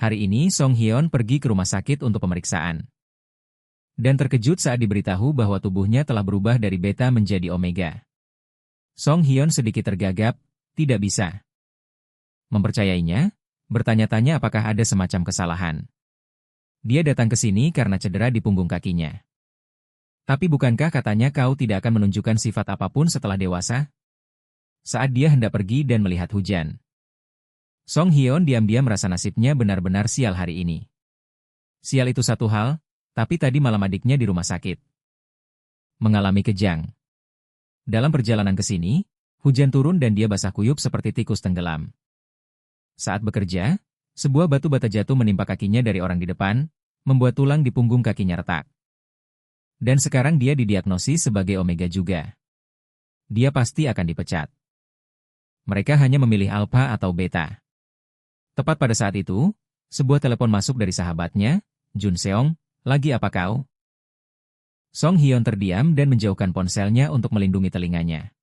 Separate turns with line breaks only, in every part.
Hari ini Song Hyeon pergi ke rumah sakit untuk pemeriksaan. Dan terkejut saat diberitahu bahwa tubuhnya telah berubah dari beta menjadi omega. Song Hyeon sedikit tergagap, tidak bisa mempercayainya, bertanya-tanya apakah ada semacam kesalahan. Dia datang ke sini karena cedera di punggung kakinya. Tapi bukankah katanya kau tidak akan menunjukkan sifat apapun setelah dewasa? Saat dia hendak pergi dan melihat hujan, Song Hyeon diam-diam merasa nasibnya benar-benar sial hari ini. Sial itu satu hal, tapi tadi malam adiknya di rumah sakit mengalami kejang. Dalam perjalanan ke sini, hujan turun dan dia basah kuyup seperti tikus tenggelam. Saat bekerja, sebuah batu bata jatuh menimpa kakinya dari orang di depan, membuat tulang di punggung kakinya retak. Dan sekarang dia didiagnosis sebagai omega juga. Dia pasti akan dipecat. Mereka hanya memilih alpha atau beta. Tepat pada saat itu, sebuah telepon masuk dari sahabatnya, Jun Seong, lagi apa kau? Song Hyeon terdiam dan menjauhkan ponselnya untuk melindungi telinganya.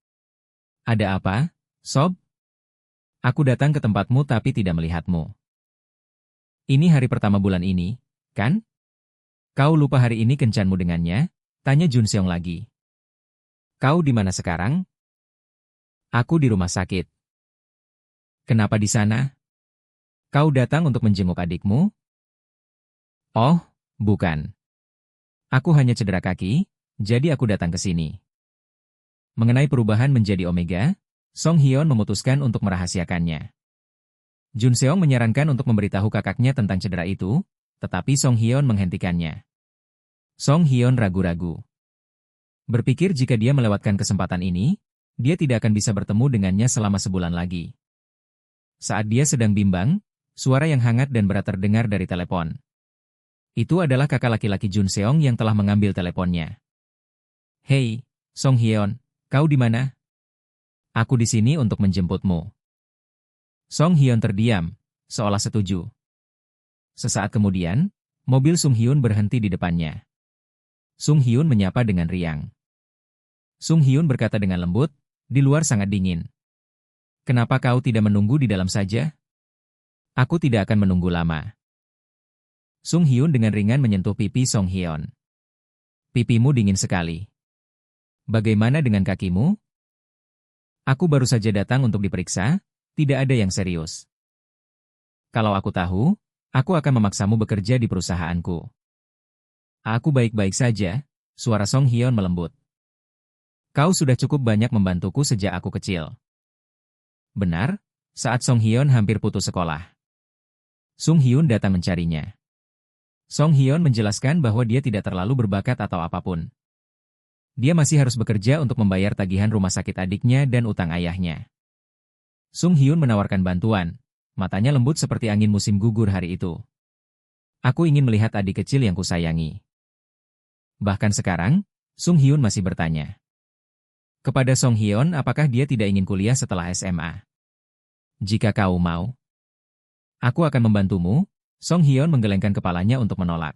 Ada apa, Sob? Aku datang ke tempatmu tapi tidak melihatmu. Ini hari pertama bulan ini, kan? Kau lupa hari ini kencanmu dengannya? Tanya Jun Seong lagi. Kau di mana sekarang? Aku di rumah sakit. Kenapa di sana? Kau datang untuk menjenguk adikmu? Oh, bukan. Aku hanya cedera kaki, jadi aku datang ke sini. Mengenai perubahan menjadi omega, Song Hyeon memutuskan untuk merahasiakannya. Jun Seong menyarankan untuk memberitahu kakaknya tentang cedera itu, tetapi Song Hyeon menghentikannya. Song Hyeon ragu-ragu. Berpikir jika dia melewatkan kesempatan ini, dia tidak akan bisa bertemu dengannya selama sebulan lagi. Saat dia sedang bimbang, suara yang hangat dan berat terdengar dari telepon. Itu adalah kakak laki-laki Jun Seong yang telah mengambil teleponnya. Hei, Song Hyeon, kau di mana? Aku di sini untuk menjemputmu. Song Hyeon terdiam, seolah setuju. Sesaat kemudian, mobil Sung Hyun berhenti di depannya. Sung Hyun menyapa dengan riang. Sung Hyun berkata dengan lembut, di luar sangat dingin. Kenapa kau tidak menunggu di dalam saja? Aku tidak akan menunggu lama. Sung Hyun dengan ringan menyentuh pipi Song Hyeon. Pipimu dingin sekali. Bagaimana dengan kakimu? Aku baru saja datang untuk diperiksa, tidak ada yang serius. Kalau aku tahu, aku akan memaksamu bekerja di perusahaanku. Aku baik-baik saja, suara Song Hyeon melembut. Kau sudah cukup banyak membantuku sejak aku kecil. Benar, saat Song Hyeon hampir putus sekolah. Sung Hyun datang mencarinya. Song Hyeon menjelaskan bahwa dia tidak terlalu berbakat atau apapun. Dia masih harus bekerja untuk membayar tagihan rumah sakit adiknya dan utang ayahnya. Sung Hyun menawarkan bantuan, matanya lembut seperti angin musim gugur hari itu. Aku ingin melihat adik kecil yang kusayangi. Bahkan sekarang, Sung Hyun masih bertanya. Kepada Song Hyeon apakah dia tidak ingin kuliah setelah SMA? Jika kau mau, aku akan membantumu. Song Hyeon menggelengkan kepalanya untuk menolak.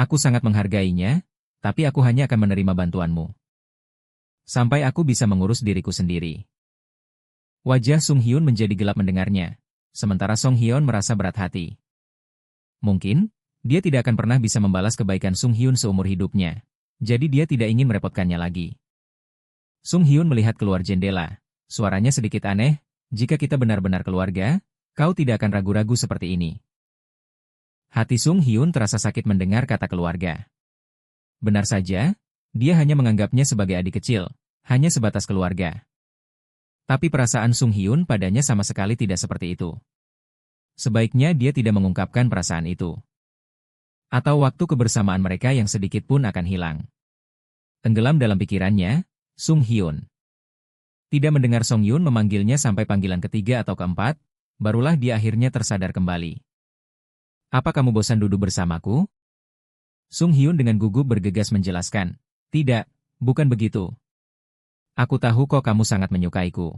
Aku sangat menghargainya, tapi aku hanya akan menerima bantuanmu. Sampai aku bisa mengurus diriku sendiri. Wajah Sung Hyun menjadi gelap mendengarnya, sementara Song Hyeon merasa berat hati. Mungkin, dia tidak akan pernah bisa membalas kebaikan Sung Hyun seumur hidupnya, jadi dia tidak ingin merepotkannya lagi. Sung Hyun melihat keluar jendela, suaranya sedikit aneh, jika kita benar-benar keluarga, kau tidak akan ragu-ragu seperti ini. Hati Sung Hyun terasa sakit mendengar kata keluarga. Benar saja, dia hanya menganggapnya sebagai adik kecil, hanya sebatas keluarga. Tapi perasaan Sung Hyun padanya sama sekali tidak seperti itu. Sebaiknya dia tidak mengungkapkan perasaan itu. Atau waktu kebersamaan mereka yang sedikit pun akan hilang. Tenggelam dalam pikirannya, Sung Hyun tidak mendengar Song Yun memanggilnya sampai panggilan ketiga atau keempat, barulah dia akhirnya tersadar kembali. Apa kamu bosan duduk bersamaku? Sung Hyun dengan gugup bergegas menjelaskan. Tidak, bukan begitu. Aku tahu kok kamu sangat menyukaiku.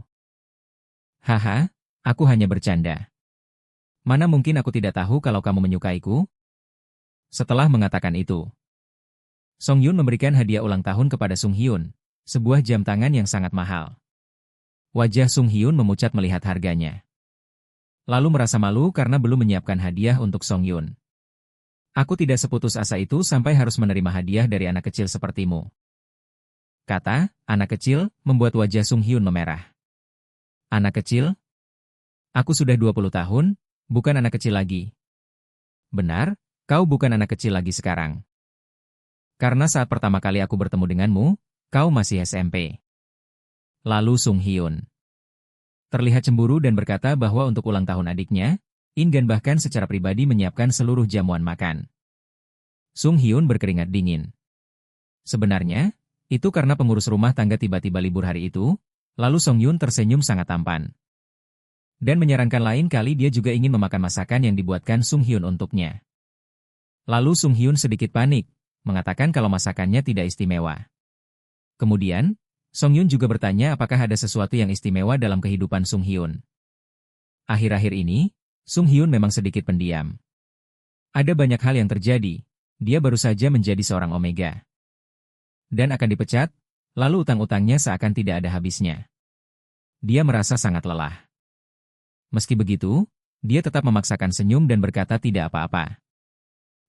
Haha, aku hanya bercanda. Mana mungkin aku tidak tahu kalau kamu menyukaiku? Setelah mengatakan itu, Song Yun memberikan hadiah ulang tahun kepada Sung Hyun, sebuah jam tangan yang sangat mahal. Wajah Sung Hyun memucat melihat harganya. lalu merasa malu karena belum menyiapkan hadiah untuk Song Yun. Aku tidak seputus asa itu sampai harus menerima hadiah dari anak kecil sepertimu. Kata anak kecil, membuat wajah Sung Hyun memerah. Anak kecil? Aku sudah 20 tahun, bukan anak kecil lagi. Benar, kau bukan anak kecil lagi sekarang. Karena saat pertama kali aku bertemu denganmu, kau masih SMP. Lalu Sung Hyun terlihat cemburu dan berkata bahwa untuk ulang tahun adiknya, Ingan bahkan secara pribadi menyiapkan seluruh jamuan makan. Sung Hyun berkeringat dingin. Sebenarnya, itu karena pengurus rumah tangga tiba-tiba libur hari itu, lalu Song Yun tersenyum sangat tampan. Dan menyarankan lain kali dia juga ingin memakan masakan yang dibuatkan Sung Hyun untuknya. Lalu Sung Hyun sedikit panik, mengatakan kalau masakannya tidak istimewa. Kemudian, Song Yun juga bertanya apakah ada sesuatu yang istimewa dalam kehidupan Sung Hyun. Akhir-akhir ini, Sung Hyun memang sedikit pendiam. Ada banyak hal yang terjadi, dia baru saja menjadi seorang Omega. Dan akan dipecat, lalu utang-utangnya seakan tidak ada habisnya. Dia merasa sangat lelah. Meski begitu, dia tetap memaksakan senyum dan berkata tidak apa-apa.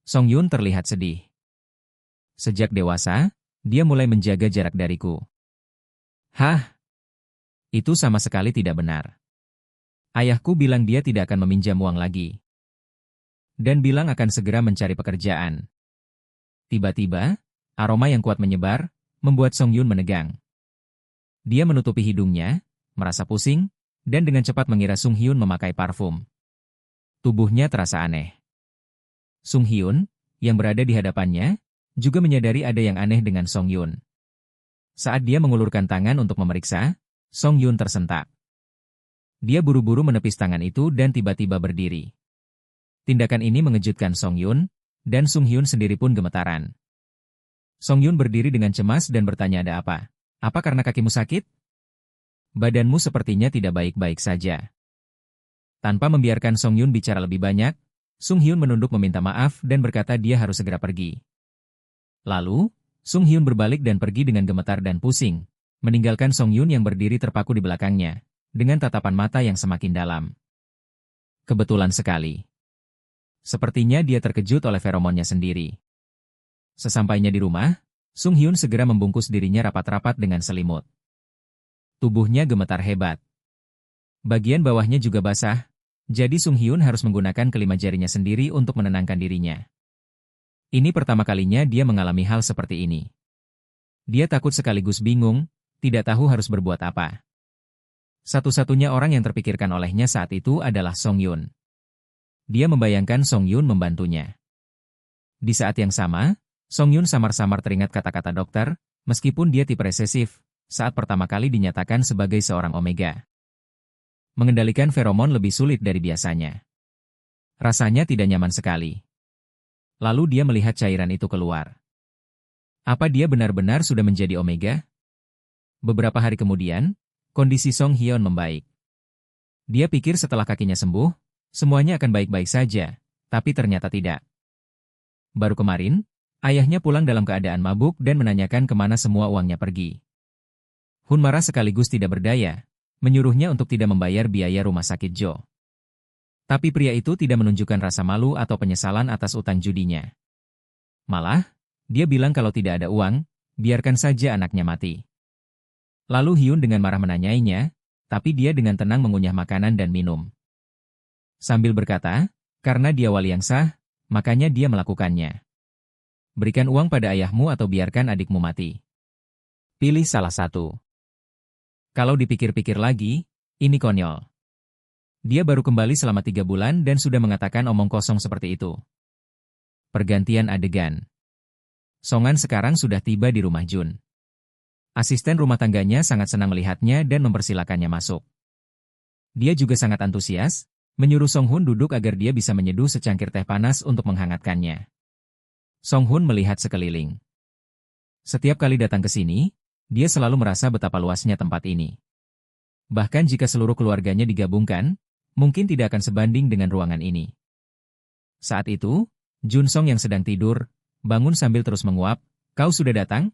Song Yun terlihat sedih. Sejak dewasa, dia mulai menjaga jarak dariku. Hah? Itu sama sekali tidak benar. Ayahku bilang dia tidak akan meminjam uang lagi. Dan bilang akan segera mencari pekerjaan. Tiba-tiba, aroma yang kuat menyebar, membuat Song Yun menegang. Dia menutupi hidungnya, merasa pusing, dan dengan cepat mengira Sung Hyun memakai parfum. Tubuhnya terasa aneh. Sung Hyun, yang berada di hadapannya, juga menyadari ada yang aneh dengan Song Yun. Saat dia mengulurkan tangan untuk memeriksa, Song Yun tersentak. Dia buru-buru menepis tangan itu dan tiba-tiba berdiri. Tindakan ini mengejutkan Song Yun, dan Sung Hyun sendiri pun gemetaran. Song Yun berdiri dengan cemas dan bertanya ada apa? Apa karena kakimu sakit? Badanmu sepertinya tidak baik-baik saja. Tanpa membiarkan Song Yun bicara lebih banyak, Sung Hyun menunduk meminta maaf dan berkata dia harus segera pergi. Lalu, Sung Hyun berbalik dan pergi dengan gemetar dan pusing, meninggalkan Song Yun yang berdiri terpaku di belakangnya, dengan tatapan mata yang semakin dalam. Kebetulan sekali. Sepertinya dia terkejut oleh feromonnya sendiri. Sesampainya di rumah, Sung Hyun segera membungkus dirinya rapat-rapat dengan selimut. Tubuhnya gemetar hebat. Bagian bawahnya juga basah, jadi Sung Hyun harus menggunakan kelima jarinya sendiri untuk menenangkan dirinya. Ini pertama kalinya dia mengalami hal seperti ini. Dia takut sekaligus bingung, tidak tahu harus berbuat apa. Satu-satunya orang yang terpikirkan olehnya saat itu adalah Song Yun. Dia membayangkan Song Yun membantunya. Di saat yang sama, Song Yun samar-samar teringat kata-kata dokter, meskipun dia tipe resesif, saat pertama kali dinyatakan sebagai seorang Omega. Mengendalikan feromon lebih sulit dari biasanya. Rasanya tidak nyaman sekali. Lalu dia melihat cairan itu keluar. Apa dia benar-benar sudah menjadi Omega? Beberapa hari kemudian, kondisi Song Hyun membaik. Dia pikir setelah kakinya sembuh, semuanya akan baik-baik saja, tapi ternyata tidak. Baru kemarin, ayahnya pulang dalam keadaan mabuk dan menanyakan kemana semua uangnya pergi. Hun marah sekaligus tidak berdaya, menyuruhnya untuk tidak membayar biaya rumah sakit Jo. Tapi pria itu tidak menunjukkan rasa malu atau penyesalan atas utang judinya. Malah, dia bilang kalau tidak ada uang, biarkan saja anaknya mati. Lalu Hyun dengan marah menanyainya, tapi dia dengan tenang mengunyah makanan dan minum. Sambil berkata, karena dia wali yang sah, makanya dia melakukannya. Berikan uang pada ayahmu atau biarkan adikmu mati. Pilih salah satu. Kalau dipikir-pikir lagi, ini konyol. Dia baru kembali selama 3 bulan dan sudah mengatakan omong kosong seperti itu. Pergantian adegan. Songan sekarang sudah tiba di rumah Jun. Asisten rumah tangganya sangat senang melihatnya dan mempersilakannya masuk. Dia juga sangat antusias, menyuruh Song Hun duduk agar dia bisa menyeduh secangkir teh panas untuk menghangatkannya. Song Hun melihat sekeliling. Setiap kali datang ke sini, dia selalu merasa betapa luasnya tempat ini. Bahkan jika seluruh keluarganya digabungkan, mungkin tidak akan sebanding dengan ruangan ini. Saat itu, Jun Song yang sedang tidur, bangun sambil terus menguap, "Kau sudah datang?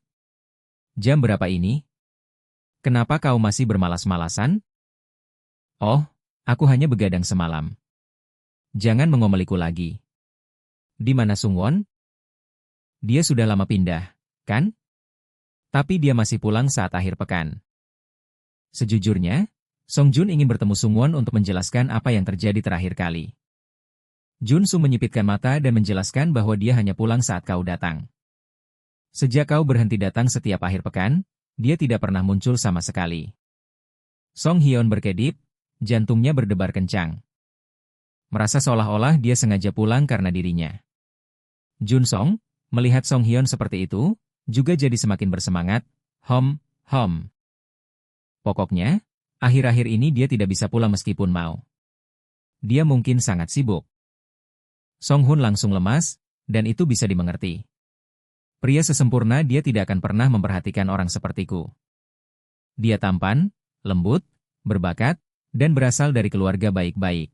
Jam berapa ini? Kenapa kau masih bermalas-malasan?" "Oh, Aku hanya begadang semalam. Jangan mengomeliku lagi. Di mana Sungwon? Dia sudah lama pindah, kan? Tapi dia masih pulang saat akhir pekan. Sejujurnya, Song Jun ingin bertemu Sungwon untuk menjelaskan apa yang terjadi terakhir kali. Jun Sung menyipitkan mata dan menjelaskan bahwa dia hanya pulang saat kau datang. Sejak kau berhenti datang setiap akhir pekan, dia tidak pernah muncul sama sekali. Song Hyun berkedip, jantungnya berdebar kencang. Merasa seolah-olah dia sengaja pulang karena dirinya. Jun Song, melihat Song Hyun seperti itu, juga jadi semakin bersemangat. Hom. Pokoknya, akhir-akhir ini dia tidak bisa pulang meskipun mau. Dia mungkin sangat sibuk. Song Hun langsung lemas, dan itu bisa dimengerti. Pria sesempurna dia tidak akan pernah memperhatikan orang sepertiku. Dia tampan, lembut, berbakat, dan berasal dari keluarga baik-baik.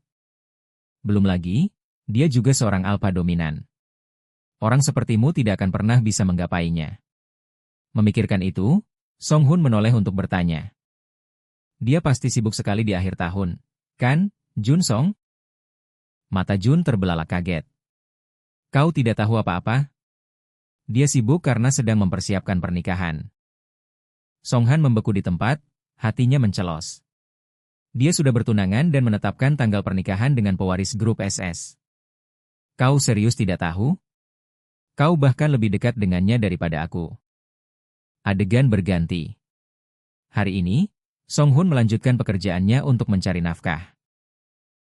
Belum lagi, dia juga seorang alpha dominan. Orang sepertimu tidak akan pernah bisa menggapainya. Memikirkan itu, Song Hun menoleh untuk bertanya. Dia pasti sibuk sekali di akhir tahun, kan, Jun Song? Mata Jun terbelalak kaget. Kau tidak tahu apa-apa? Dia sibuk karena sedang mempersiapkan pernikahan. Song Han membeku di tempat, hatinya mencelos. Dia sudah bertunangan dan menetapkan tanggal pernikahan dengan pewaris grup SS. Kau serius tidak tahu? Kau bahkan lebih dekat dengannya daripada aku. Adegan berganti. Hari ini, Song Hun melanjutkan pekerjaannya untuk mencari nafkah.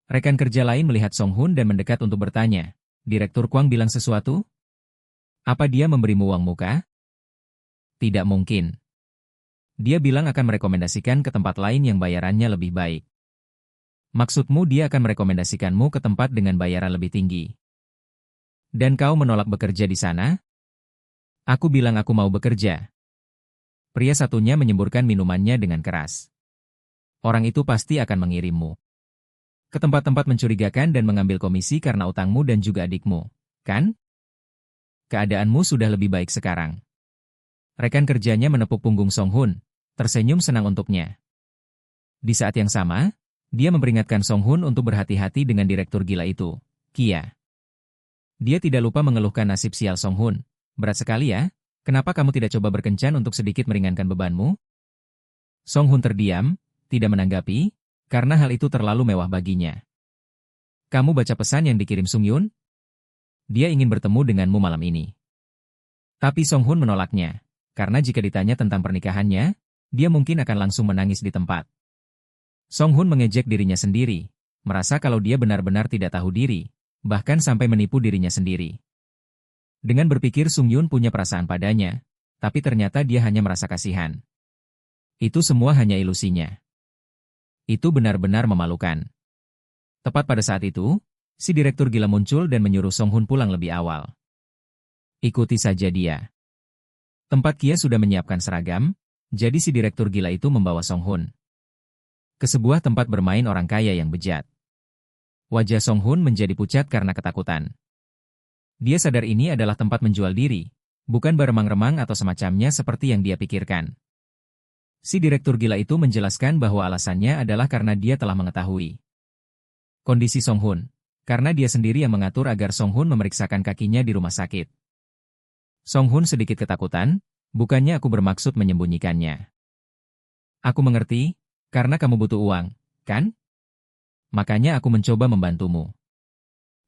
Rekan kerja lain melihat Song Hun dan mendekat untuk bertanya, Direktur Kwang bilang sesuatu? Apa dia memberimu uang muka? Tidak mungkin. Dia bilang akan merekomendasikan ke tempat lain yang bayarannya lebih baik. Maksudmu dia akan merekomendasikanmu ke tempat dengan bayaran lebih tinggi. Dan kau menolak bekerja di sana? Aku bilang aku mau bekerja. Pria satunya menyemburkan minumannya dengan keras. Orang itu pasti akan mengirimmu ke tempat-tempat mencurigakan dan mengambil komisi karena utangmu dan juga adikmu, kan? Keadaanmu sudah lebih baik sekarang. Rekan kerjanya menepuk punggung Song Hun, tersenyum senang untuknya. Di saat yang sama, dia memperingatkan Song Hun untuk berhati-hati dengan direktur gila itu, Kia. Dia tidak lupa mengeluhkan nasib sial Song Hun. Berat sekali ya, kenapa kamu tidak coba berkencan untuk sedikit meringankan bebanmu? Song Hun terdiam, tidak menanggapi, karena hal itu terlalu mewah baginya. Kamu baca pesan yang dikirim Sung Yun? Dia ingin bertemu denganmu malam ini. Tapi Song Hun menolaknya, karena jika ditanya tentang pernikahannya, dia mungkin akan langsung menangis di tempat. Song Hun mengejek dirinya sendiri, merasa kalau dia benar-benar tidak tahu diri, bahkan sampai menipu dirinya sendiri. Dengan berpikir Sung Yun punya perasaan padanya, tapi ternyata dia hanya merasa kasihan. Itu semua hanya ilusinya. Itu benar-benar memalukan. Tepat pada saat itu, si direktur gila muncul dan menyuruh Song Hun pulang lebih awal. Ikuti saja dia. Tempat Kia sudah menyiapkan seragam, jadi si direktur gila itu membawa Song Hun ke sebuah tempat bermain orang kaya yang bejat. Wajah Song Hun menjadi pucat karena ketakutan. Dia sadar ini adalah tempat menjual diri, bukan beremang-remang atau semacamnya seperti yang dia pikirkan. Si direktur gila itu menjelaskan bahwa alasannya adalah karena dia telah mengetahui kondisi Song Hun, karena dia sendiri yang mengatur agar Song Hun memeriksakan kakinya di rumah sakit. Song Hun sedikit ketakutan, bukannya aku bermaksud menyembunyikannya. Aku mengerti, karena kamu butuh uang, kan? Makanya aku mencoba membantumu.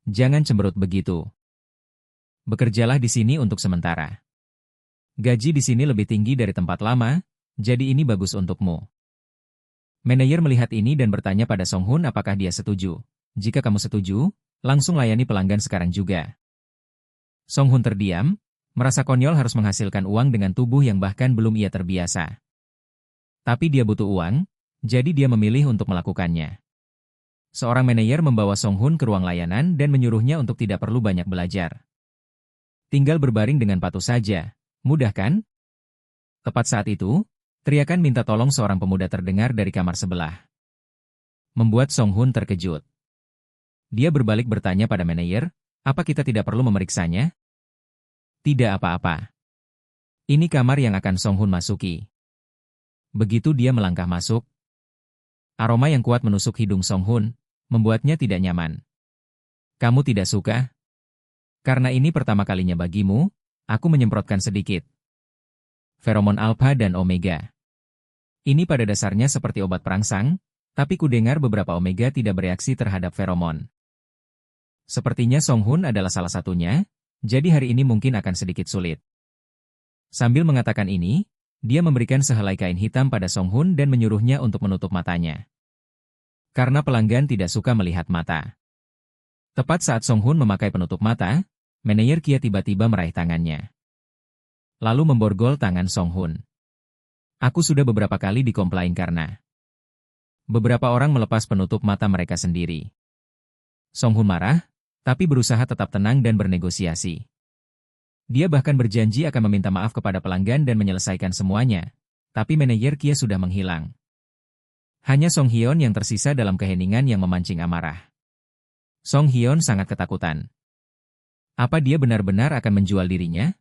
Jangan cemberut begitu. Bekerjalah di sini untuk sementara. Gaji di sini lebih tinggi dari tempat lama, jadi ini bagus untukmu. Manajer melihat ini dan bertanya pada Song Hun apakah dia setuju. Jika kamu setuju, langsung layani pelanggan sekarang juga. Song Hun terdiam, merasa konyol harus menghasilkan uang dengan tubuh yang bahkan belum ia terbiasa. Tapi dia butuh uang, jadi dia memilih untuk melakukannya. Seorang manajer membawa Song Hun ke ruang layanan dan menyuruhnya untuk tidak perlu banyak belajar. Tinggal berbaring dengan patuh saja, mudah kan? Tepat saat itu, teriakan minta tolong seorang pemuda terdengar dari kamar sebelah. Membuat Song Hun terkejut. Dia berbalik bertanya pada manajer, apa kita tidak perlu memeriksanya? Tidak apa-apa. Ini kamar yang akan Song Hun masuki. Begitu dia melangkah masuk, Aroma yang kuat menusuk hidung Song Hun, membuatnya tidak nyaman. Kamu tidak suka? Karena ini pertama kalinya bagimu, aku menyemprotkan sedikit feromon alfa dan omega. Ini pada dasarnya seperti obat perangsang, tapi kudengar beberapa omega tidak bereaksi terhadap feromon. Sepertinya Song Hun adalah salah satunya, jadi hari ini mungkin akan sedikit sulit. Sambil mengatakan ini, dia memberikan sehelai kain hitam pada Song Hun dan menyuruhnya untuk menutup matanya. Karena pelanggan tidak suka melihat mata. Tepat saat Song Hun memakai penutup mata, manajer Kia tiba-tiba meraih tangannya. Lalu memborgol tangan Song Hun. Aku sudah beberapa kali dikomplain karena beberapa orang melepas penutup mata mereka sendiri. Song Hun marah, tapi berusaha tetap tenang dan bernegosiasi. Dia bahkan berjanji akan meminta maaf kepada pelanggan dan menyelesaikan semuanya, tapi manajer Kia sudah menghilang. Hanya Song Hyun yang tersisa dalam keheningan yang memancing amarah. Song Hyun sangat ketakutan. Apa dia benar-benar akan menjual dirinya?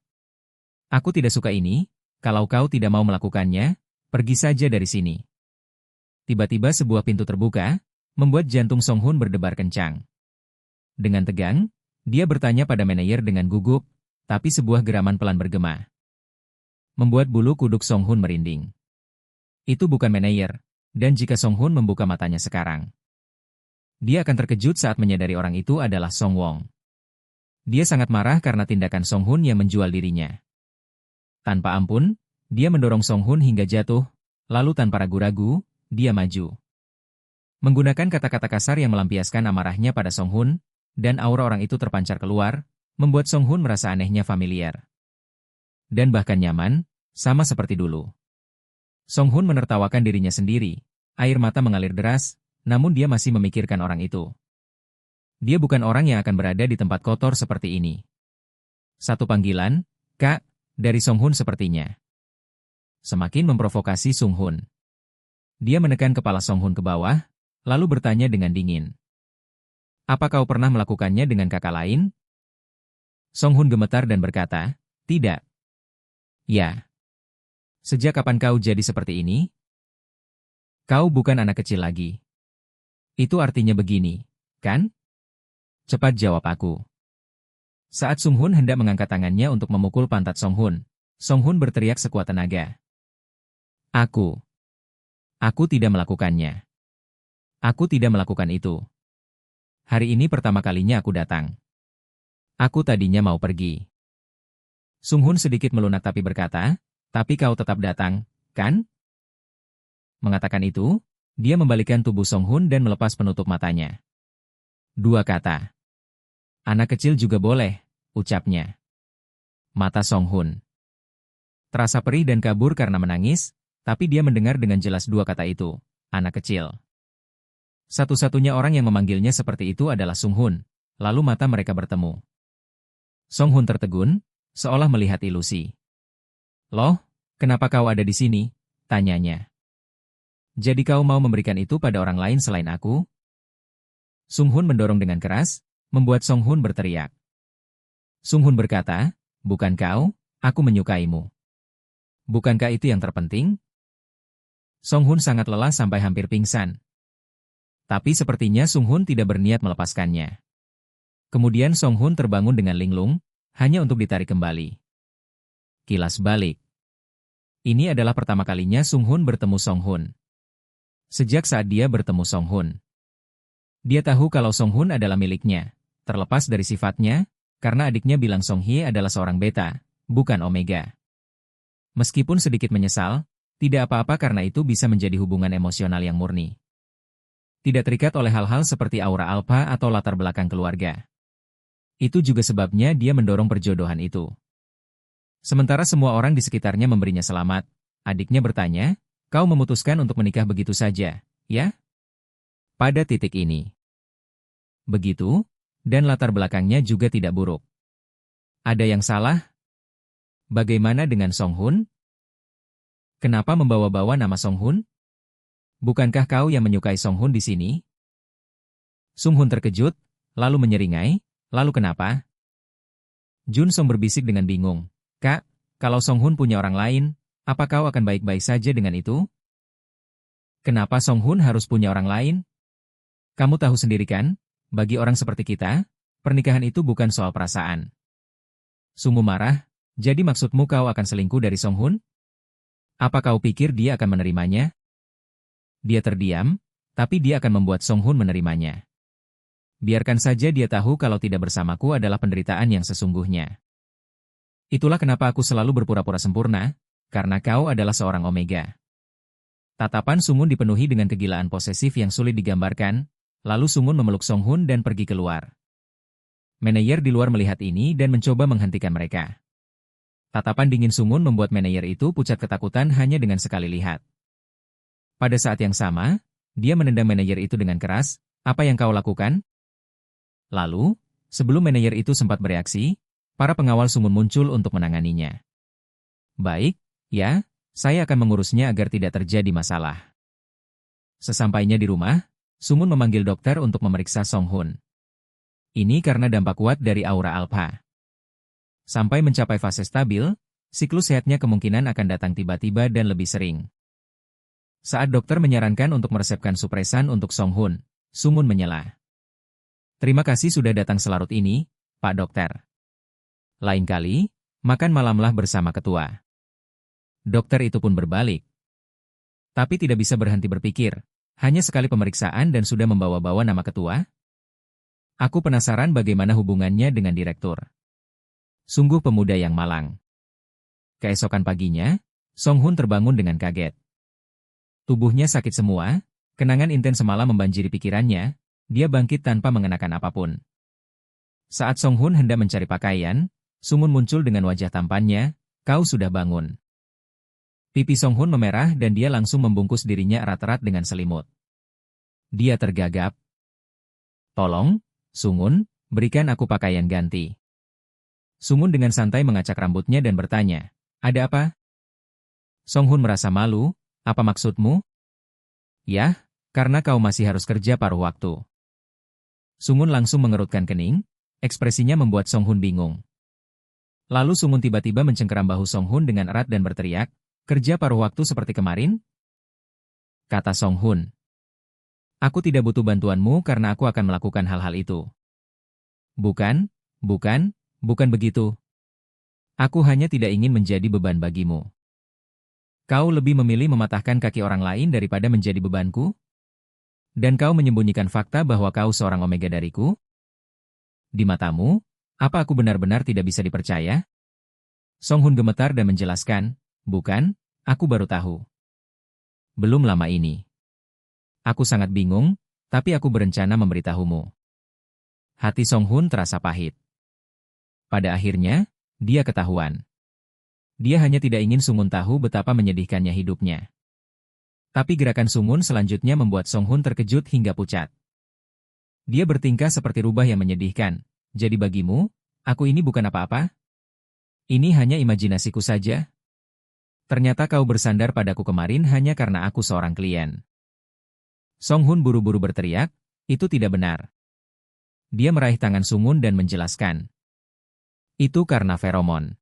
Aku tidak suka ini, kalau kau tidak mau melakukannya, pergi saja dari sini. Tiba-tiba sebuah pintu terbuka, membuat jantung Song Hun berdebar kencang. Dengan tegang, dia bertanya pada manajer dengan gugup, tapi sebuah geraman pelan bergema. Membuat bulu kuduk Song Hun merinding. Itu bukan manajer, dan jika Song Hun membuka matanya sekarang, dia akan terkejut saat menyadari orang itu adalah Song Wong. Dia sangat marah karena tindakan Song Hun yang menjual dirinya. Tanpa ampun, dia mendorong Song Hun hingga jatuh, lalu tanpa ragu-ragu, dia maju. Menggunakan kata-kata kasar yang melampiaskan amarahnya pada Song Hun, dan aura orang itu terpancar keluar, membuat Song Hun merasa anehnya familiar. Dan bahkan nyaman, sama seperti dulu. Song Hun menertawakan dirinya sendiri, air mata mengalir deras, namun dia masih memikirkan orang itu. Dia bukan orang yang akan berada di tempat kotor seperti ini. Satu panggilan, Kak, dari Song Hun sepertinya. Semakin memprovokasi Song Hun. Dia menekan kepala Song Hun ke bawah, lalu bertanya dengan dingin. Apa kau pernah melakukannya dengan kakak lain? Song Hun gemetar dan berkata, tidak. Ya. Sejak kapan kau jadi seperti ini? Kau bukan anak kecil lagi. Itu artinya begini, kan? Cepat jawab aku. Saat Song Hun hendak mengangkat tangannya untuk memukul pantat Song Hun berteriak sekuat tenaga. Aku tidak melakukannya. Aku tidak melakukan itu. Hari ini pertama kalinya aku datang. Aku tadinya mau pergi. Song Hun sedikit melunak tapi berkata, tapi kau tetap datang, kan? Mengatakan itu, dia membalikkan tubuh Song Hun dan melepas penutup matanya. Dua kata. Anak kecil juga boleh, ucapnya. Mata Song Hun terasa perih dan kabur karena menangis, tapi dia mendengar dengan jelas dua kata itu, anak kecil. Satu-satunya orang yang memanggilnya seperti itu adalah Song Hun, lalu mata mereka bertemu. Song Hun tertegun, seolah melihat ilusi. Loh, kenapa kau ada di sini? Tanyanya. Jadi kau mau memberikan itu pada orang lain selain aku? Song Hun mendorong dengan keras, membuat Song Hun berteriak. Song Hun berkata, bukan kau, aku menyukaimu. Bukankah itu yang terpenting? Song Hun sangat lelah sampai hampir pingsan. Tapi sepertinya Song Hun tidak berniat melepaskannya. Kemudian Song Hun terbangun dengan linglung, hanya untuk ditarik kembali. Kilas balik. Ini adalah pertama kalinya Song Hun bertemu Song Hun. Sejak saat dia bertemu Song Hun, dia tahu kalau Song Hun adalah miliknya, terlepas dari sifatnya, karena adiknya bilang Song Hye adalah seorang beta, bukan omega. Meskipun sedikit menyesal, tidak apa-apa karena itu bisa menjadi hubungan emosional yang murni. Tidak terikat oleh hal-hal seperti aura alpha atau latar belakang keluarga. Itu juga sebabnya dia mendorong perjodohan itu. Sementara semua orang di sekitarnya memberinya selamat, adiknya bertanya, kau memutuskan untuk menikah begitu saja, ya? Pada titik ini. Begitu, dan latar belakangnya juga tidak buruk. Ada yang salah? Bagaimana dengan Song Hun? Kenapa membawa-bawa nama Song Hun? Bukankah kau yang menyukai Song Hun di sini? Song Hun terkejut, lalu menyeringai, lalu kenapa? Jun Song berbisik dengan bingung. Kak, kalau Song Hun punya orang lain, apa kau akan baik-baik saja dengan itu? Kenapa Song Hun harus punya orang lain? Kamu tahu sendiri kan, bagi orang seperti kita, pernikahan itu bukan soal perasaan. Sumu marah, jadi maksudmu kau akan selingkuh dari Song Hun? Apa kau pikir dia akan menerimanya? Dia terdiam, tapi dia akan membuat Song Hun menerimanya. Biarkan saja dia tahu kalau tidak bersamaku adalah penderitaan yang sesungguhnya. Itulah kenapa aku selalu berpura-pura sempurna, karena kau adalah seorang Omega. Tatapan Sungun dipenuhi dengan kegilaan posesif yang sulit digambarkan, lalu Sungun memeluk Song Hun dan pergi keluar. Manajer di luar melihat ini dan mencoba menghentikan mereka. Tatapan dingin Sungun membuat manajer itu pucat ketakutan hanya dengan sekali lihat. Pada saat yang sama, dia menendang manajer itu dengan keras, "Apa yang kau lakukan?" Lalu, sebelum manajer itu sempat bereaksi, para pengawal Sungun muncul untuk menanganinya. "Baik, ya, saya akan mengurusnya agar tidak terjadi masalah." Sesampainya di rumah, Sungun memanggil dokter untuk memeriksa Song Hun. Ini karena dampak kuat dari aura alpha. Sampai mencapai fase stabil, siklus sehatnya kemungkinan akan datang tiba-tiba dan lebih sering. Saat dokter menyarankan untuk meresepkan supresan untuk Song Hun, Sungun menyela. "Terima kasih sudah datang selarut ini, Pak Dokter. Lain kali, makan malamlah bersama ketua." Dokter itu pun berbalik. Tapi tidak bisa berhenti berpikir, hanya sekali pemeriksaan dan sudah membawa-bawa nama ketua? Aku penasaran bagaimana hubungannya dengan direktur. Sungguh pemuda yang malang. Keesokan paginya, Song Hun terbangun dengan kaget. Tubuhnya sakit semua, kenangan intens semalam membanjiri pikirannya, dia bangkit tanpa mengenakan apapun. Saat Song Hun hendak mencari pakaian, Sungun muncul dengan wajah tampannya, "Kau sudah bangun." Pipi Song Hun memerah dan dia langsung membungkus dirinya erat-erat dengan selimut. Dia tergagap. "Tolong, Sungun, berikan aku pakaian ganti." Sungun dengan santai mengacak rambutnya dan bertanya, "Ada apa?" Song Hun merasa malu, "Apa maksudmu?" "Yah, karena kau masih harus kerja paruh waktu." Sungun langsung mengerutkan kening, ekspresinya membuat Song Hun bingung. Lalu Sungun tiba-tiba mencengkeram bahu Song Hun dengan erat dan berteriak, "Kerja paruh waktu seperti kemarin?" Kata Song Hun. "Aku tidak butuh bantuanmu karena aku akan melakukan hal-hal itu." Bukan begitu. Aku hanya tidak ingin menjadi beban bagimu." "Kau lebih memilih mematahkan kaki orang lain daripada menjadi bebanku? Dan kau menyembunyikan fakta bahwa kau seorang Omega dariku? Di matamu, apa aku benar-benar tidak bisa dipercaya?" Song Hun gemetar dan menjelaskan, "Bukan, aku baru tahu. Belum lama ini. Aku sangat bingung, tapi aku berencana memberitahumu." Hati Song Hun terasa pahit. Pada akhirnya, dia ketahuan. Dia hanya tidak ingin Sungun tahu betapa menyedihkannya hidupnya. Tapi gerakan Sungun selanjutnya membuat Song Hun terkejut hingga pucat. Dia bertingkah seperti rubah yang menyedihkan. "Jadi bagimu, aku ini bukan apa-apa? Ini hanya imajinasiku saja? Ternyata kau bersandar padaku kemarin hanya karena aku seorang klien." Song Hun buru-buru berteriak, "Itu tidak benar." Dia meraih tangan Sungun dan menjelaskan, "Itu karena feromon."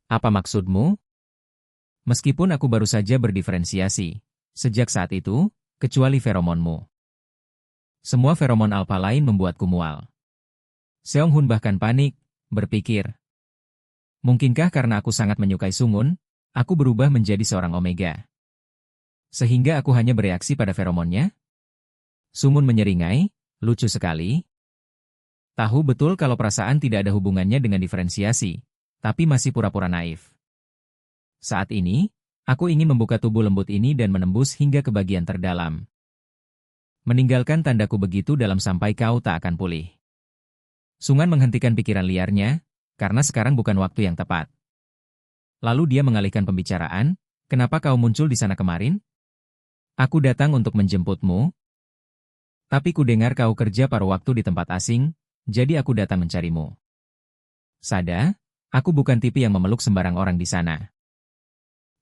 "Apa maksudmu?" "Meskipun aku baru saja berdiferensiasi, sejak saat itu, kecuali feromonmu. Semua feromon alfa lain membuatku mual." Seong Hun bahkan panik, berpikir, mungkinkah karena aku sangat menyukai Sungun, aku berubah menjadi seorang Omega? Sehingga aku hanya bereaksi pada feromonnya? Sungun menyeringai, "Lucu sekali. Tahu betul kalau perasaan tidak ada hubungannya dengan diferensiasi, tapi masih pura-pura naif. Saat ini, aku ingin membuka tubuh lembut ini dan menembus hingga ke bagian terdalam. Meninggalkan tandaku begitu dalam sampai kau tak akan pulih." Sungan menghentikan pikiran liarnya, karena sekarang bukan waktu yang tepat. Lalu dia mengalihkan pembicaraan, "Kenapa kau muncul di sana kemarin?" "Aku datang untuk menjemputmu. Tapi ku dengar kau kerja paruh waktu di tempat asing, jadi aku datang mencarimu." "Sada, aku bukan tipe yang memeluk sembarang orang di sana."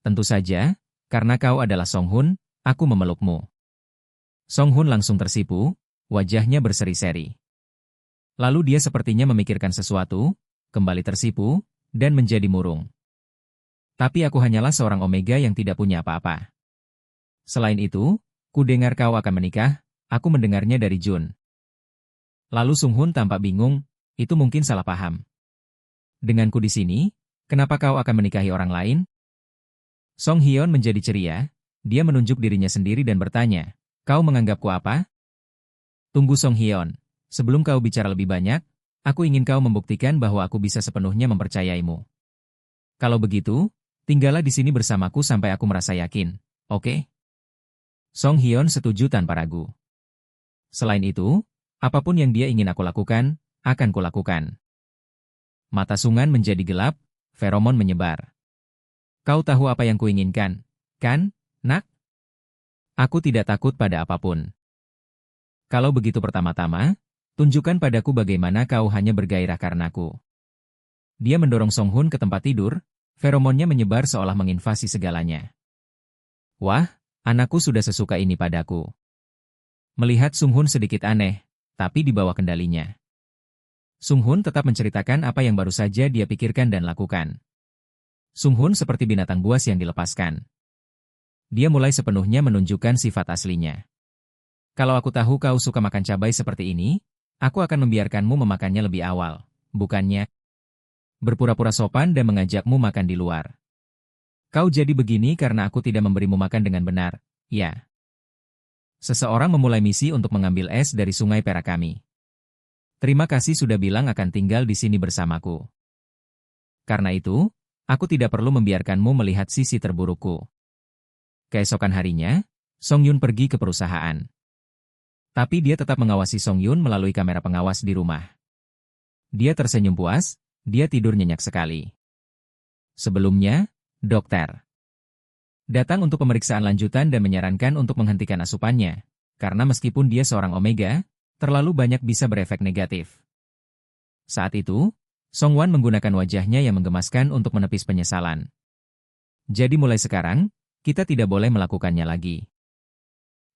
"Tentu saja, karena kau adalah Song Hun, aku memelukmu." Song Hun langsung tersipu, wajahnya berseri-seri. Lalu dia sepertinya memikirkan sesuatu, kembali tersipu, dan menjadi murung. "Tapi aku hanyalah seorang Omega yang tidak punya apa-apa. Selain itu, ku dengar kau akan menikah, aku mendengarnya dari Jun. Lalu Sung Hun tampak bingung, itu mungkin salah paham. Denganku di sini, kenapa kau akan menikahi orang lain? Song Hyon menjadi ceria, dia menunjuk dirinya sendiri dan bertanya, kau menganggapku apa? Tunggu Song Hyon, sebelum kau bicara lebih banyak, aku ingin kau membuktikan bahwa aku bisa sepenuhnya mempercayaimu. Kalau begitu, tinggallah di sini bersamaku sampai aku merasa yakin, oke? Song Hyon setuju tanpa ragu. Selain itu, apapun yang dia ingin aku lakukan, akan kulakukan. Mata Sungan menjadi gelap, feromon menyebar. Kau tahu apa yang kuinginkan, kan, nak? Aku tidak takut pada apapun. Kalau begitu pertama-tama, tunjukkan padaku bagaimana kau hanya bergairah karenaku. Dia mendorong Song Hun ke tempat tidur, feromonnya menyebar seolah menginvasi segalanya. Wah, anakku sudah sesuka ini padaku. Melihat Sung Hun sedikit aneh, tapi di bawah kendalinya. Sung Hun tetap menceritakan apa yang baru saja dia pikirkan dan lakukan. Sung Hun seperti binatang buas yang dilepaskan. Dia mulai sepenuhnya menunjukkan sifat aslinya. Kalau aku tahu kau suka makan cabai seperti ini, aku akan membiarkanmu memakannya lebih awal, bukannya berpura-pura sopan dan mengajakmu makan di luar. Kau jadi begini karena aku tidak memberimu makan dengan benar, ya. Seseorang memulai misi untuk mengambil es dari sungai perak kami. Terima kasih sudah bilang akan tinggal di sini bersamaku. Karena itu, aku tidak perlu membiarkanmu melihat sisi terburukku. Keesokan harinya, Song Yun pergi ke perusahaan. Tapi dia tetap mengawasi Song Yun melalui kamera pengawas di rumah. Dia tersenyum puas, dia tidur nyenyak sekali. Sebelumnya, dokter datang untuk pemeriksaan lanjutan dan menyarankan untuk menghentikan asupannya, karena meskipun dia seorang omega, terlalu banyak bisa berefek negatif. Saat itu, Song Wan menggunakan wajahnya yang menggemaskan untuk menepis penyesalan. Jadi mulai sekarang, kita tidak boleh melakukannya lagi.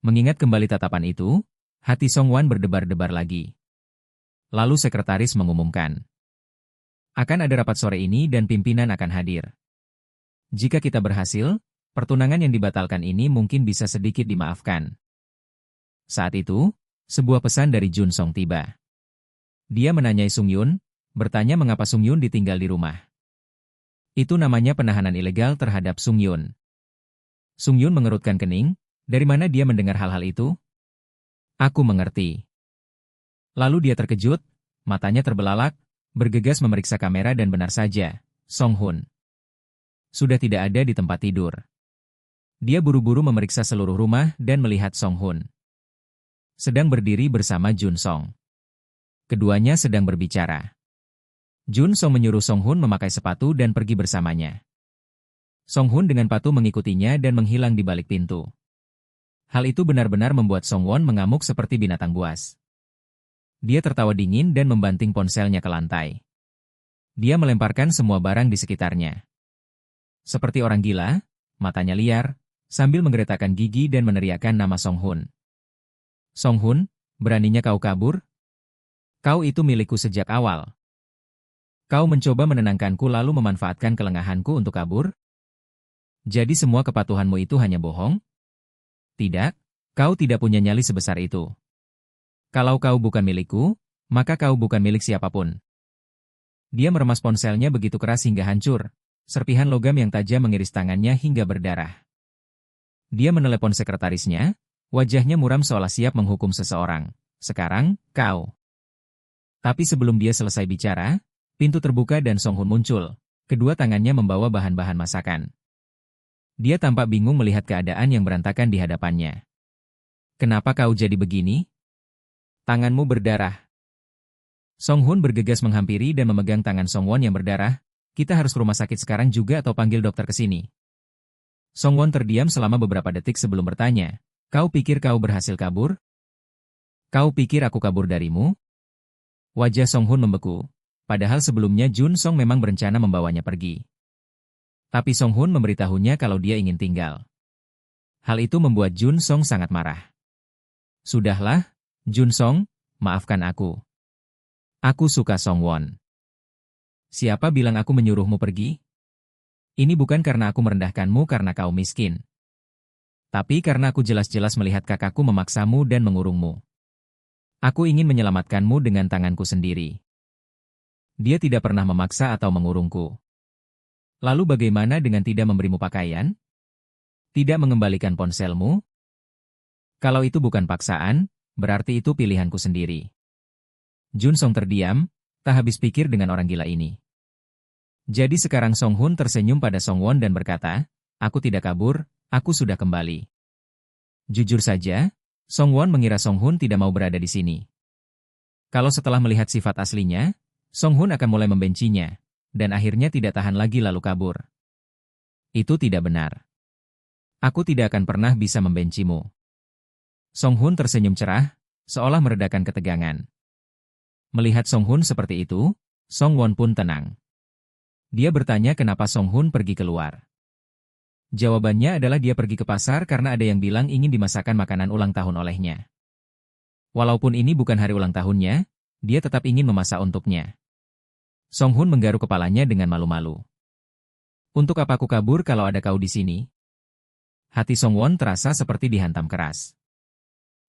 Mengingat kembali tatapan itu, hati Song Wan berdebar-debar lagi. Lalu sekretaris mengumumkan, akan ada rapat sore ini dan pimpinan akan hadir. Jika kita berhasil, pertunangan yang dibatalkan ini mungkin bisa sedikit dimaafkan. Saat itu, sebuah pesan dari Jun Song tiba. Dia menanyai Sung Yun, bertanya mengapa Sung Yun ditinggal di rumah. Itu namanya penahanan ilegal terhadap Sung Yun. Sung Yun mengerutkan kening, dari mana dia mendengar hal-hal itu? Aku mengerti. Lalu dia terkejut, matanya terbelalak, bergegas memeriksa kamera dan benar saja, Song Hun sudah tidak ada di tempat tidur. Dia buru-buru memeriksa seluruh rumah dan melihat Song Hun sedang berdiri bersama Jun Song. Keduanya sedang berbicara. Jun Song menyuruh Song Hun memakai sepatu dan pergi bersamanya. Song Hun dengan patuh mengikutinya dan menghilang di balik pintu. Hal itu benar-benar membuat Song Won mengamuk seperti binatang buas. Dia tertawa dingin dan membanting ponselnya ke lantai. Dia melemparkan semua barang di sekitarnya. Seperti orang gila, matanya liar, sambil menggeretakkan gigi dan meneriakkan nama Song Hun. Song Hun, beraninya kau kabur? Kau itu milikku sejak awal. Kau mencoba menenangkanku lalu memanfaatkan kelengahanku untuk kabur? Jadi semua kepatuhanmu itu hanya bohong? Tidak, kau tidak punya nyali sebesar itu. Kalau kau bukan milikku, maka kau bukan milik siapapun. Dia meremas ponselnya begitu keras hingga hancur. Serpihan logam yang tajam mengiris tangannya hingga berdarah. Dia menelepon sekretarisnya, wajahnya muram seolah siap menghukum seseorang. Sekarang, kau. Tapi sebelum dia selesai bicara, pintu terbuka dan Song Hun muncul. Kedua tangannya membawa bahan-bahan masakan. Dia tampak bingung melihat keadaan yang berantakan di hadapannya. Kenapa kau jadi begini? Tanganmu berdarah. Song Hun bergegas menghampiri dan memegang tangan Song Won yang berdarah. Kita harus ke rumah sakit sekarang juga atau panggil dokter ke sini. Song Won terdiam selama beberapa detik sebelum bertanya, kau pikir kau berhasil kabur? Kau pikir aku kabur darimu? Wajah Song Hun membeku, padahal sebelumnya Jun Song memang berencana membawanya pergi. Tapi Song Hun memberitahunya kalau dia ingin tinggal. Hal itu membuat Jun Song sangat marah. Sudahlah, Jun Song, maafkan aku. Aku suka Song Won. Siapa bilang aku menyuruhmu pergi? Ini bukan karena aku merendahkanmu karena kau miskin. Tapi karena aku jelas-jelas melihat kakakku memaksamu dan mengurungmu. Aku ingin menyelamatkanmu dengan tanganku sendiri. Dia tidak pernah memaksa atau mengurungku. Lalu bagaimana dengan tidak memberimu pakaian? Tidak mengembalikan ponselmu? Kalau itu bukan paksaan, berarti itu pilihanku sendiri. Jun Song terdiam, tak habis pikir dengan orang gila ini. Jadi sekarang Song Hun tersenyum pada Song Won dan berkata, aku tidak kabur, aku sudah kembali. Jujur saja, Song Won mengira Song Hun tidak mau berada di sini. Kalau setelah melihat sifat aslinya, Song Hun akan mulai membencinya, dan akhirnya tidak tahan lagi lalu kabur. Itu tidak benar. Aku tidak akan pernah bisa membencimu. Song Hun tersenyum cerah, seolah meredakan ketegangan. Melihat Song Hun seperti itu, Song Won pun tenang. Dia bertanya kenapa Song Hun pergi keluar. Jawabannya adalah dia pergi ke pasar karena ada yang bilang ingin dimasakkan makanan ulang tahun olehnya. Walaupun ini bukan hari ulang tahunnya, dia tetap ingin memasak untuknya. Song Hun menggaruk kepalanya dengan malu-malu. Untuk apa aku kabur kalau ada kau di sini? Hati Song Won terasa seperti dihantam keras.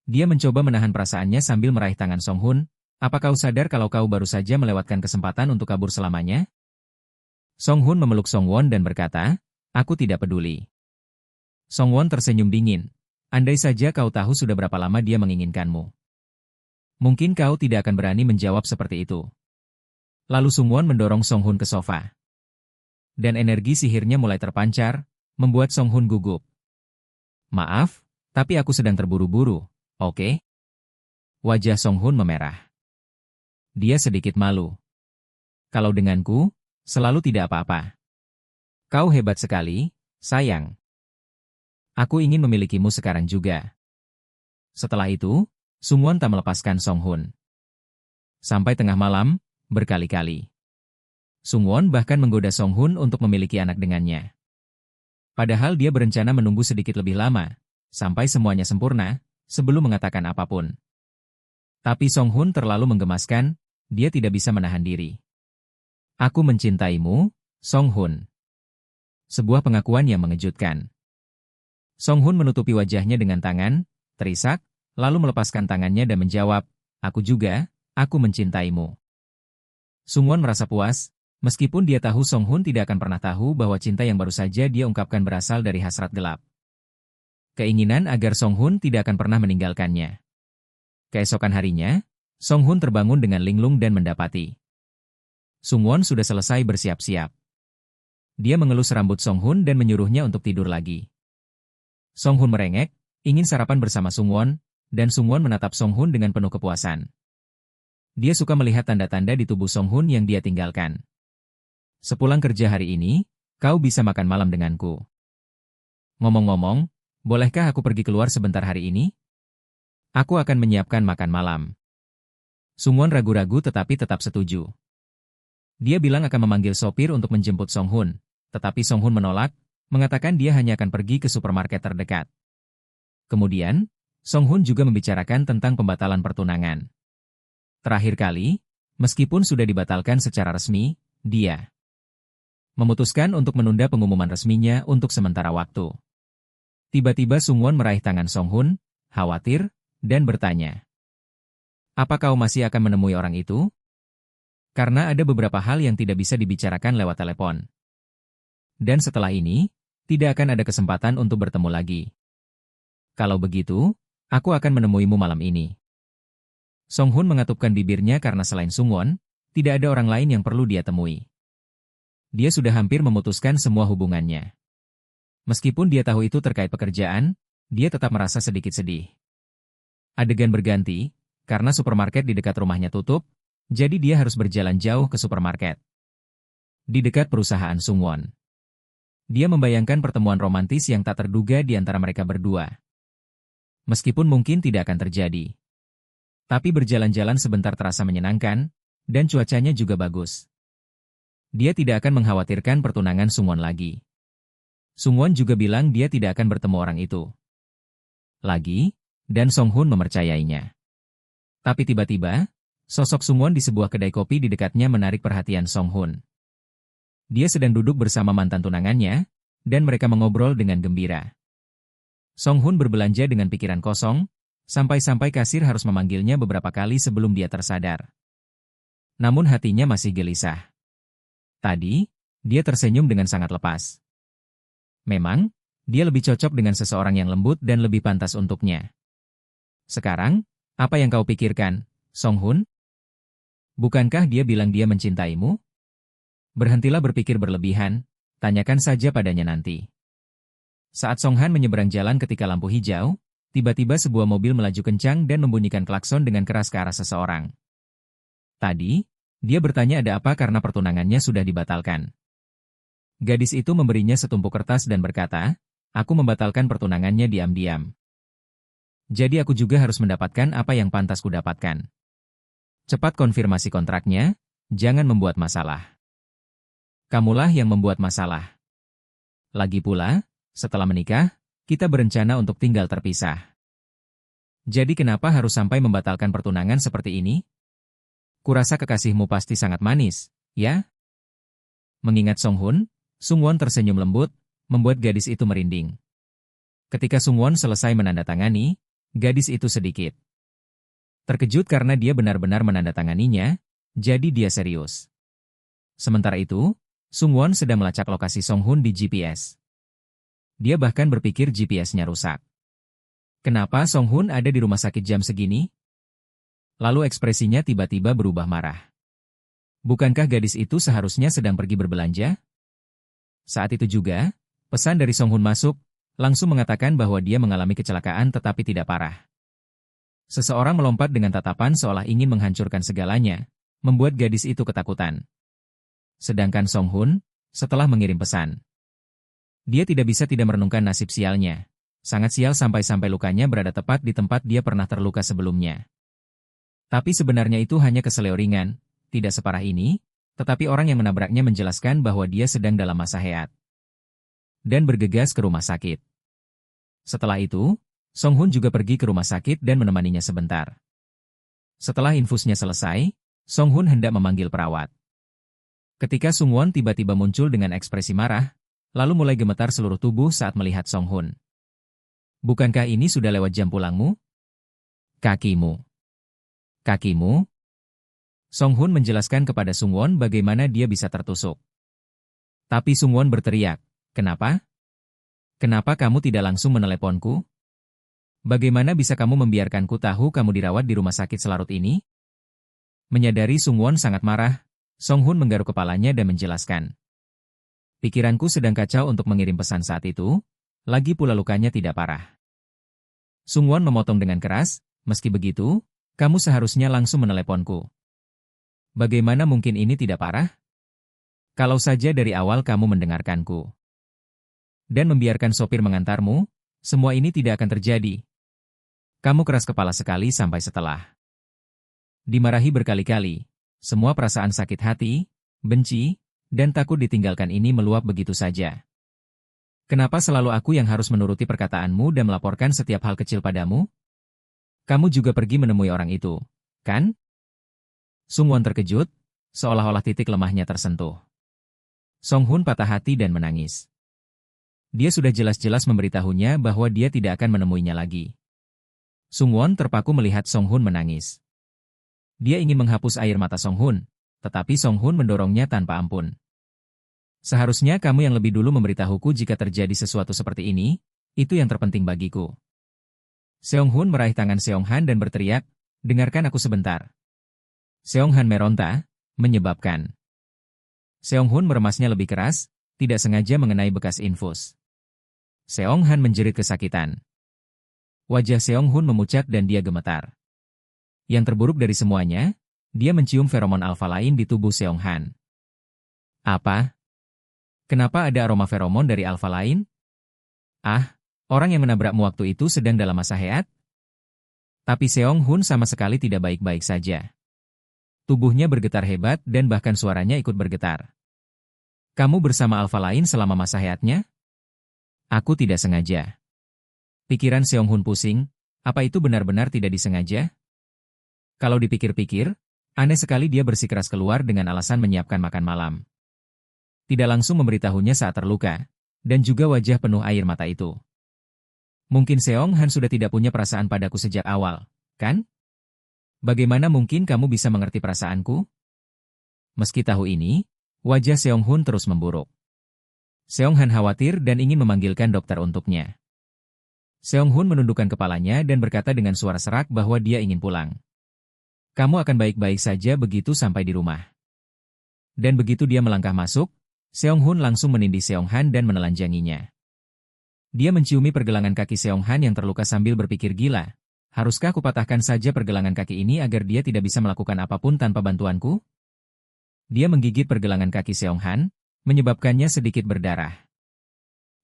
Dia mencoba menahan perasaannya sambil meraih tangan Song Hun. Apa kau sadar kalau kau baru saja melewatkan kesempatan untuk kabur selamanya? Song Hun memeluk Song Won dan berkata, aku tidak peduli. Song Won tersenyum dingin. Andai saja kau tahu sudah berapa lama dia menginginkanmu. Mungkin kau tidak akan berani menjawab seperti itu. Lalu Song Won mendorong Song Hun ke sofa. Dan energi sihirnya mulai terpancar, membuat Song Hun gugup. Maaf, tapi aku sedang terburu-buru, oke? Wajah Song Hun memerah. Dia sedikit malu. Kalau denganku, selalu tidak apa-apa. Kau hebat sekali, sayang. Aku ingin memilikimu sekarang juga. Setelah itu, Song Won tak melepaskan Song Hun. Sampai tengah malam, berkali-kali. Song Won bahkan menggoda Song Hun untuk memiliki anak dengannya. Padahal dia berencana menunggu sedikit lebih lama, sampai semuanya sempurna, sebelum mengatakan apapun. Tapi Song Hun terlalu menggemaskan, dia tidak bisa menahan diri. Aku mencintaimu, Song Hun. Sebuah pengakuan yang mengejutkan. Song Hun menutupi wajahnya dengan tangan, terisak, lalu melepaskan tangannya dan menjawab, aku juga, aku mencintaimu. Song Won merasa puas, meskipun dia tahu Song Hun tidak akan pernah tahu bahwa cinta yang baru saja dia ungkapkan berasal dari hasrat gelap. Keinginan agar Song Hun tidak akan pernah meninggalkannya. Keesokan harinya, Song Hun terbangun dengan linglung dan mendapati Song Won sudah selesai bersiap-siap. Dia mengelus rambut Song Hun dan menyuruhnya untuk tidur lagi. Song Hun merengek, ingin sarapan bersama Song Won, dan Song Won menatap Song Hun dengan penuh kepuasan. Dia suka melihat tanda-tanda di tubuh Song Hun yang dia tinggalkan. Sepulang kerja hari ini, kau bisa makan malam denganku. Ngomong-ngomong, bolehkah aku pergi keluar sebentar hari ini? Aku akan menyiapkan makan malam. Song Won ragu-ragu tetapi tetap setuju. Dia bilang akan memanggil sopir untuk menjemput Song Hun, tetapi Song Hun menolak, mengatakan dia hanya akan pergi ke supermarket terdekat. Kemudian, Song Hun juga membicarakan tentang pembatalan pertunangan. Terakhir kali, meskipun sudah dibatalkan secara resmi, dia memutuskan untuk menunda pengumuman resminya untuk sementara waktu. Tiba-tiba Song Won meraih tangan Song Hun, khawatir, dan bertanya, apa kau masih akan menemui orang itu? Karena ada beberapa hal yang tidak bisa dibicarakan lewat telepon. Dan setelah ini, tidak akan ada kesempatan untuk bertemu lagi. Kalau begitu, aku akan menemuimu malam ini. Song Hun mengatupkan bibirnya karena selain Song Won, tidak ada orang lain yang perlu dia temui. Dia sudah hampir memutuskan semua hubungannya. Meskipun dia tahu itu terkait pekerjaan, dia tetap merasa sedikit sedih. Adegan berganti, karena supermarket di dekat rumahnya tutup, jadi dia harus berjalan jauh ke supermarket. Di dekat perusahaan Song Won. Dia membayangkan pertemuan romantis yang tak terduga di antara mereka berdua. Meskipun mungkin tidak akan terjadi. Tapi berjalan-jalan sebentar terasa menyenangkan, dan cuacanya juga bagus. Dia tidak akan mengkhawatirkan pertunangan Song Won lagi. Song Won juga bilang dia tidak akan bertemu orang itu lagi, dan Song Hun mempercayainya. Tapi tiba-tiba, sosok Song Won di sebuah kedai kopi di dekatnya menarik perhatian Song Hun. Dia sedang duduk bersama mantan tunangannya, dan mereka mengobrol dengan gembira. Song Hun berbelanja dengan pikiran kosong, sampai-sampai kasir harus memanggilnya beberapa kali sebelum dia tersadar. Namun hatinya masih gelisah. Tadi, dia tersenyum dengan sangat lepas. Memang, dia lebih cocok dengan seseorang yang lembut dan lebih pantas untuknya. Sekarang, apa yang kau pikirkan, Song Hun? Bukankah dia bilang dia mencintaimu? Berhentilah berpikir berlebihan, tanyakan saja padanya nanti. Saat Song Han menyeberang jalan ketika lampu hijau, tiba-tiba sebuah mobil melaju kencang dan membunyikan klakson dengan keras ke arah seseorang. Tadi, dia bertanya ada apa karena pertunangannya sudah dibatalkan. Gadis itu memberinya setumpuk kertas dan berkata, aku membatalkan pertunangannya diam-diam. Jadi aku juga harus mendapatkan apa yang pantas kudapatkan. Cepat konfirmasi kontraknya, jangan membuat masalah. Kamulah yang membuat masalah. Lagi pula, setelah menikah, kita berencana untuk tinggal terpisah. Jadi kenapa harus sampai membatalkan pertunangan seperti ini? Kurasa kekasihmu pasti sangat manis, ya? Mengingat Song Hun, Sung Won tersenyum lembut, membuat gadis itu merinding. Ketika Sung Won selesai menandatangani, gadis itu sedikit terkejut karena dia benar-benar menandatanganinya, jadi dia serius. Sementara itu, Sung Won sedang melacak lokasi Song Hun di GPS. Dia bahkan berpikir GPS-nya rusak. Kenapa Song Hun ada di rumah sakit jam segini? Lalu ekspresinya tiba-tiba berubah marah. Bukankah gadis itu seharusnya sedang pergi berbelanja? Saat itu juga, pesan dari Song Hun masuk, langsung mengatakan bahwa dia mengalami kecelakaan tetapi tidak parah. Seseorang melompat dengan tatapan seolah ingin menghancurkan segalanya, membuat gadis itu ketakutan. Sedangkan Song Hun, setelah mengirim pesan, dia tidak bisa tidak merenungkan nasib sialnya. Sangat sial sampai-sampai lukanya berada tepat di tempat dia pernah terluka sebelumnya. Tapi sebenarnya itu hanya keseleo ringan, tidak separah ini, tetapi orang yang menabraknya menjelaskan bahwa dia sedang dalam masa heat. Dan bergegas ke rumah sakit. Setelah itu, Song Hun juga pergi ke rumah sakit dan menemaninya sebentar. Setelah infusnya selesai, Song Hun hendak memanggil perawat. Ketika Sung Won tiba-tiba muncul dengan ekspresi marah, lalu mulai gemetar seluruh tubuh saat melihat Song Hun. Bukankah ini sudah lewat jam pulangmu? Kakimu. Kakimu? Song Hun menjelaskan kepada Sung Won bagaimana dia bisa tertusuk. Tapi Sung Won berteriak, kenapa? Kenapa kamu tidak langsung meneleponku? Bagaimana bisa kamu membiarkanku tahu kamu dirawat di rumah sakit selarut ini? Menyadari Sung Won sangat marah, Song Hun menggaruk kepalanya dan menjelaskan. Pikiranku sedang kacau untuk mengirim pesan saat itu, lagi pula lukanya tidak parah. Sung Won memotong dengan keras, meski begitu, kamu seharusnya langsung meneleponku. Bagaimana mungkin ini tidak parah? Kalau saja dari awal kamu mendengarkanku. Dan membiarkan sopir mengantarmu, semua ini tidak akan terjadi. Kamu keras kepala sekali sampai setelah dimarahi berkali-kali, semua perasaan sakit hati, benci, dan takut ditinggalkan ini meluap begitu saja. Kenapa selalu aku yang harus menuruti perkataanmu dan melaporkan setiap hal kecil padamu? Kamu juga pergi menemui orang itu, kan? Sung Won terkejut, seolah-olah titik lemahnya tersentuh. Song Hun patah hati dan menangis. Dia sudah jelas-jelas memberitahunya bahwa dia tidak akan menemuinya lagi. Sung Won terpaku melihat Song Hun menangis. Dia ingin menghapus air mata Song Hun, tetapi Song Hun mendorongnya tanpa ampun. Seharusnya kamu yang lebih dulu memberitahuku jika terjadi sesuatu seperti ini, itu yang terpenting bagiku. Seong Hun meraih tangan Seong Han dan berteriak, dengarkan aku sebentar. Seong Han meronta, menyebabkan Seong Hun meremasnya lebih keras, tidak sengaja mengenai bekas infus. Seong Han menjerit kesakitan. Wajah Seong Hun memucat dan dia gemetar. Yang terburuk dari semuanya, dia mencium feromon alfa lain di tubuh Seong Han. Apa? Kenapa ada aroma feromon dari alfa lain? Ah, orang yang menabrakmu waktu itu sedang dalam masa heat? Tapi Seong Hun sama sekali tidak baik-baik saja. Tubuhnya bergetar hebat dan bahkan suaranya ikut bergetar. Kamu bersama alfa lain selama masa heatnya? Aku tidak sengaja. Pikiran Seong Hun pusing, apa itu benar-benar tidak disengaja? Kalau dipikir-pikir, aneh sekali dia bersikeras keluar dengan alasan menyiapkan makan malam. Tidak langsung memberitahunya saat terluka, dan juga wajah penuh air mata itu. Mungkin Seong Han sudah tidak punya perasaan padaku sejak awal, kan? Bagaimana mungkin kamu bisa mengerti perasaanku? Meski tahu ini, wajah Seong Hun terus memburuk. Seong Han khawatir dan ingin memanggilkan dokter untuknya. Seong Hun menundukkan kepalanya dan berkata dengan suara serak bahwa dia ingin pulang. Kamu akan baik-baik saja begitu sampai di rumah. Dan begitu dia melangkah masuk, Seong Hun langsung menindih Seong Han dan menelanjanginya. Dia menciumi pergelangan kaki Seong Han yang terluka sambil berpikir gila. Haruskah kupatahkan saja pergelangan kaki ini agar dia tidak bisa melakukan apapun tanpa bantuanku? Dia menggigit pergelangan kaki Seong Han, menyebabkannya sedikit berdarah.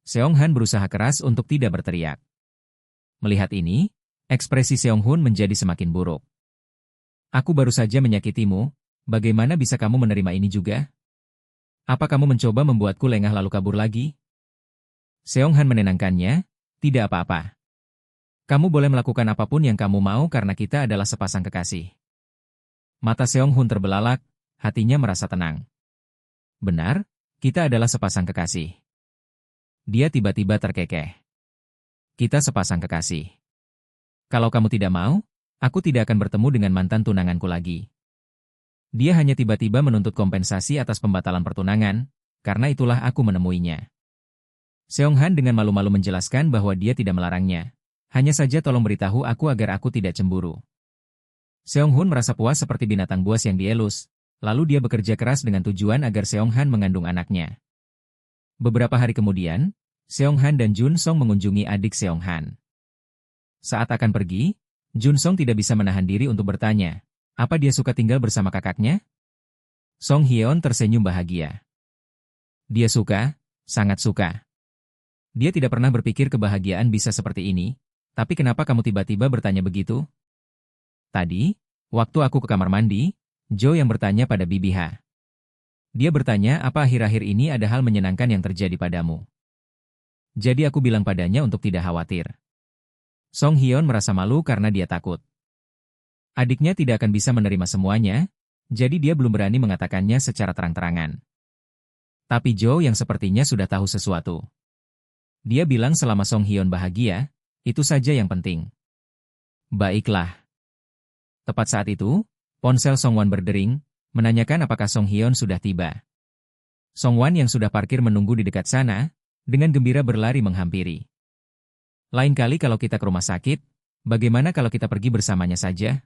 Seong Han berusaha keras untuk tidak berteriak. Melihat ini, ekspresi Seong Hun menjadi semakin buruk. Aku baru saja menyakitimu, bagaimana bisa kamu menerima ini juga? Apa kamu mencoba membuatku lengah lalu kabur lagi? Seong Han menenangkannya, tidak apa-apa. Kamu boleh melakukan apapun yang kamu mau karena kita adalah sepasang kekasih. Mata Seong Hun terbelalak, hatinya merasa tenang. Benar, kita adalah sepasang kekasih. Dia tiba-tiba terkekeh. Kita sepasang kekasih. Kalau kamu tidak mau, aku tidak akan bertemu dengan mantan tunanganku lagi. Dia hanya tiba-tiba menuntut kompensasi atas pembatalan pertunangan, karena itulah aku menemuinya. Seong Han dengan malu-malu menjelaskan bahwa dia tidak melarangnya. Hanya saja tolong beritahu aku agar aku tidak cemburu. Seong Hun merasa puas seperti binatang buas yang dielus, lalu dia bekerja keras dengan tujuan agar Seong Han mengandung anaknya. Beberapa hari kemudian, Seong Han dan Jun Song mengunjungi adik Seong Han. Saat akan pergi, Jun Song tidak bisa menahan diri untuk bertanya, apa dia suka tinggal bersama kakaknya? Song Hyeon tersenyum bahagia. Dia suka, sangat suka. Dia tidak pernah berpikir kebahagiaan bisa seperti ini, tapi kenapa kamu tiba-tiba bertanya begitu? Tadi, waktu aku ke kamar mandi, Jo yang bertanya pada Bibi Ha. Dia bertanya apa akhir-akhir ini ada hal menyenangkan yang terjadi padamu. Jadi aku bilang padanya untuk tidak khawatir. Song Hyeon merasa malu karena dia takut. Adiknya tidak akan bisa menerima semuanya, jadi dia belum berani mengatakannya secara terang-terangan. Tapi Jo yang sepertinya sudah tahu sesuatu. Dia bilang selama Song Hyeon bahagia, itu saja yang penting. Baiklah. Tepat saat itu, ponsel Song Wan berdering, menanyakan apakah Song Hyeon sudah tiba. Song Wan yang sudah parkir menunggu di dekat sana, dengan gembira berlari menghampiri. Lain kali kalau kita ke rumah sakit, bagaimana kalau kita pergi bersamanya saja?